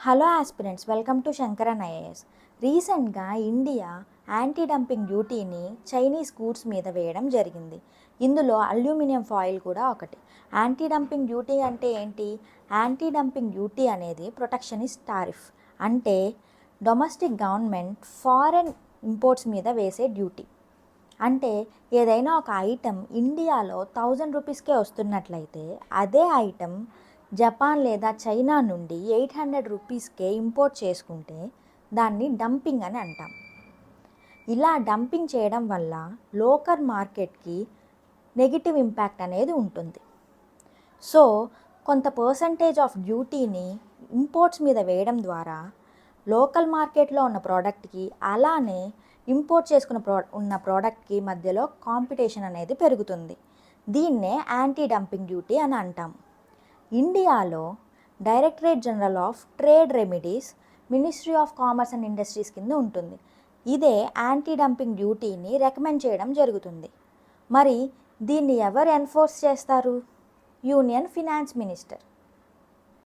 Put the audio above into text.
Hello aspirants, welcome to Sankaran IAS. రీసెంట్గా India anti dumping డ్యూటీని Chinese goods మీద వేయడం జరిగింది. ఇందులో అల్యూమినియం ఫాయిల్ కూడా ఒకటి. యాంటీ డంపింగ్ డ్యూటీ అంటే ఏంటి? యాంటీ డంపింగ్ డ్యూటీ అనేది ప్రొటెక్షనిస్ట్ టారిఫ్, అంటే డొమెస్టిక్ గవర్నమెంట్ ఫారెన్ ఇంపోర్ట్స్ మీద వేసే డ్యూటీ. అంటే ఏదైనా ఒక ఐటెం ఇండియాలో 1000 రూపీస్కే వస్తున్నట్లయితే అదే ఐటెం జపాన్ లేదా చైనా నుండి 800 రూపీస్కే ఇంపోర్ట్ చేసుకుంటే దాన్ని డంపింగ్ అని అంటాం. ఇలా డంపింగ్ చేయడం వల్ల లోకల్ మార్కెట్కి నెగిటివ్ ఇంపాక్ట్ అనేది ఉంటుంది. సో కొంత పర్సంటేజ్ ఆఫ్ డ్యూటీని ఇంపోర్ట్స్ మీద వేయడం ద్వారా లోకల్ మార్కెట్లో ఉన్న ప్రోడక్ట్కి, అలానే ఇంపోర్ట్ చేసుకున్న ఉన్న ప్రోడక్ట్కి మధ్యలో కాంపిటీషన్ అనేది పెరుగుతుంది. దీన్నే యాంటీ డంపింగ్ డ్యూటీ అని అంటాం. ఇండియాలో directorate general of trade remedies, ministry of commerce and industries కింద ఉంటుంది. ఇదే యాంటీ డంపింగ్ డ్యూటీని రికమెండ్ చేయడం జరుగుతుంది. మరి దీన్ని ఎవరు ఎన్ఫోర్స్ చేస్తారు? Union finance minister.